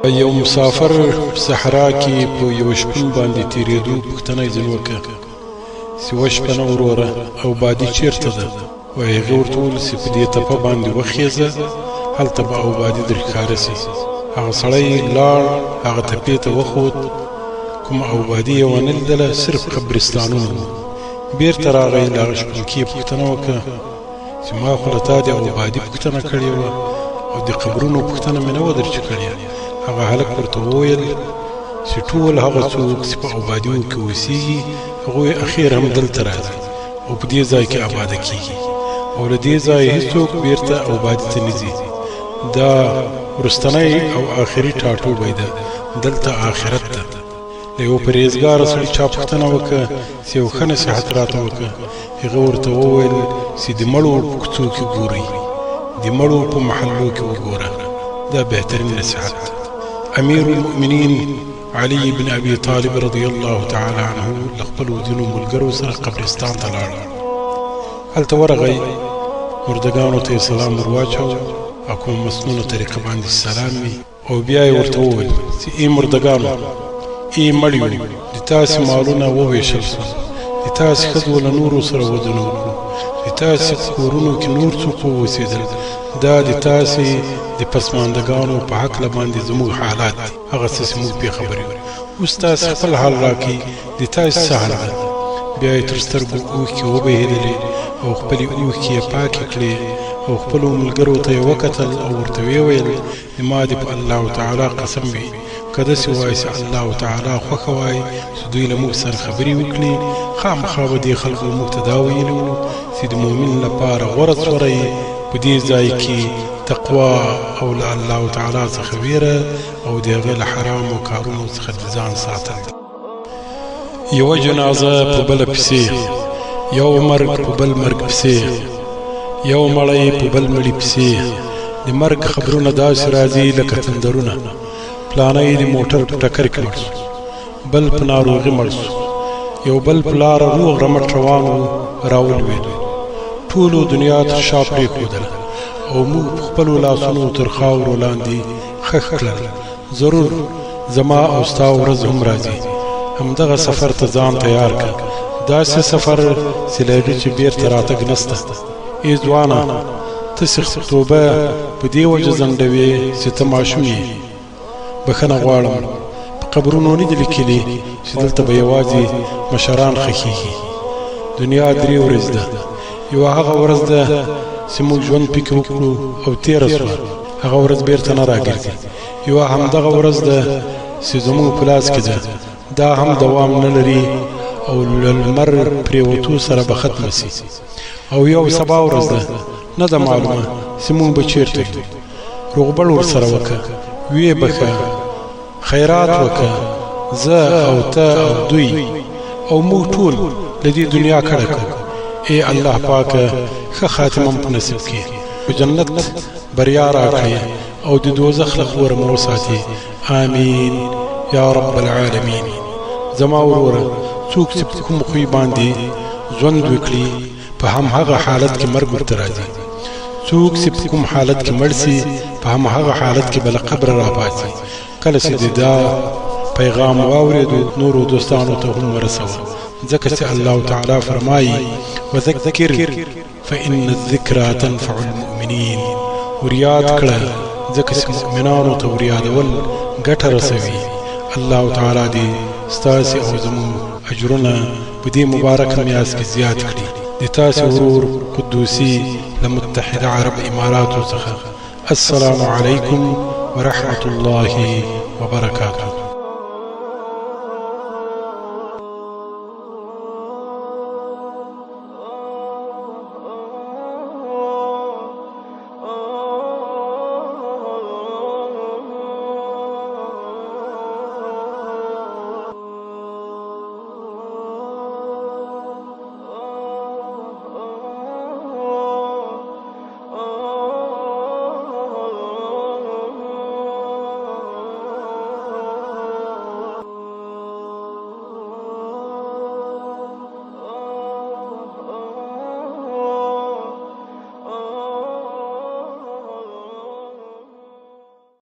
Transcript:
یو مسافر صحرا کې په یو شپون باندې تیرېدو پوښتنه یې ځینې وکړه چې اوه شپنه وروره او بادي چېرته ده؟ وایي هغې ورته وویل چې په دې تپه باندې وخېژه، هلته به او بادي در ښکاره سي. هغه سړی لاړ، هغه تپې ته وخوت، کوم او بادي یې ونه لیدله، صرف قبرستانونه وو. بېرته راغی، له هغه شپونکي یې پوښتنه وکړه چې ما خو له تا د او بادي پوښتنه کړې وه او د قبرونو پوښتنه مې نه وه در چې کړې. هغه هلک ورته وویل چې ټول هغه څوک چې په اوبادیو کې اوسېږي هغوی اخیر هم دلته راځي او په دې ځای کې آباده کېږي او له دې ځایه هېڅوک بېرته اوبادي ته نه ځي. دا وروستنی او آخري ټاټوبی ده، دلته آخرت ده. له یو پرهېزګاره سړي چا پوښتنه وکړه چې یو ښه نصیحت راته وکړه. هغه ورته وویل چې د مړو په کوڅو کې ګورئ، د مړو په محلو کې وګوره، دا بهترین نصیحت ده. امیر المؤمنین علي بن ابي طالب رضی الله تعالی عنه له خپلو ځینو ملګرو سره قبرستان ته لاړ. هلته ورغی، مردګانو ته یې سلام ور واچاوه او کومه مسنونه طریقه باندې سلام وي، او بیا یې ورته وویل چې ای مردګانو، ای مړیو، د تاسې مالونه وویشل سول، د تاسې ښځو له نورو سره ودونه وکړو، د تاسې په کورونو کې نور څوک واوسېدل. دا د تاسې د پسماندګانو په هکله باندې زموږ حالات دي، هغه څه چې موږ پرې خبرې وو. اوس تاسې خپل حال راکړئ، د تاسې څه حال ده؟ بیا یې تر سترګو اوښکې وبهېدلې او خپلې اوښکې یې پاکې کړې او خپلو ملګرو ته یې وکتل او ورته ویې ویل د ما دې په الله تعالی قسم وي، که داسې وایي چې الله تعالی خوښه وایي چې دوی له موږ سره خبرې وکړي، خامخا به دې خلکو موږ ته دا ویلي وو چې د مؤمن لپاره غوره سوری په دې ځای کې تقوا او له الله تعالی څخه ویره او د هغه له حرامو کارونو څخه د ځان ساتل. یوه جنازه په بله پسې، یو مرګ په بل مرګ پسې، یو مړی په بل مړي پسې. د مرګ خبرونه داسې راځي لکه تندرونه. پلانی د موټر په ټکر کې مړ شو، بل په ناروغي مړ شو، یو بل په لاره روغ رمټ روان و، راولوېدو. ټولو دنیا تر شا پرېښودله او موږ په خپلو لاسونو تر خاورو لاندې ښخ کړل. ضرور زما او ستا ورځ هم راځي، همدغه سفر ته ځان تیار کړه، داسې سفر چې له هغې چې بېرته راتګ نسته. ای ځوانه، ته څښتنتوبه په دې وجه ځنډوې چې ته ماشوم یې. بښنه غواړم، په قبرونو نه دي لیکلي چې دلته به یوازې مشران ښخېږي. دنیا 3 ورځې ده، یوه هغه ورځ ده چې موږ ژوند پکې وکړو او تېره سوه، هغه ورځ بېرته نه راګرځي. یوه همدغه ورځ ده چې زموږ په لاس کې ده، دا هم دوام نه لري او له لمر پرېوتو سره به ختمه سي. او یو سبا ورځ ده، نه ده معلومه چې موږ به چېرته یو. روغبړ ورسره وکړه، ویې بښه، خیرات وکړه، زه او ته او دوی او موږ ټول له دې دنیا کډه کړو. ای الله پاکه، ښه خاتمه په نصیب کړي، په جنت بریا راکړي او د دوزخ له خوره مو وساتي. آمین یا رب العالمین. زما وروره، څوک چې په کوم خوی باندې ژوند وکړي په همهغه حالت کې مرګ ورته راځي. څوک چې په کوم حالت کې مړ سي په همهغه حالت کې به له قبره راپاڅي. کله چې د دا پیغام واورېدو نورو دوستانو ته هم ورسوه، ځکه چې الله تعالی فرمایي وذکر فإن الذکرى تنفع المؤمنین. وریاد کړه، ځکه چې مؤمنانو ته وریادول ګټه رسوي. الله تعالی دې ستاسې او زموږ اجرونه په دې مبارک میاشت کې زیات کړي. د تاسې ورور قدوسي له متحده عرب اماراتو څخه. السلام علیکم ورحمة الله وبرکاته.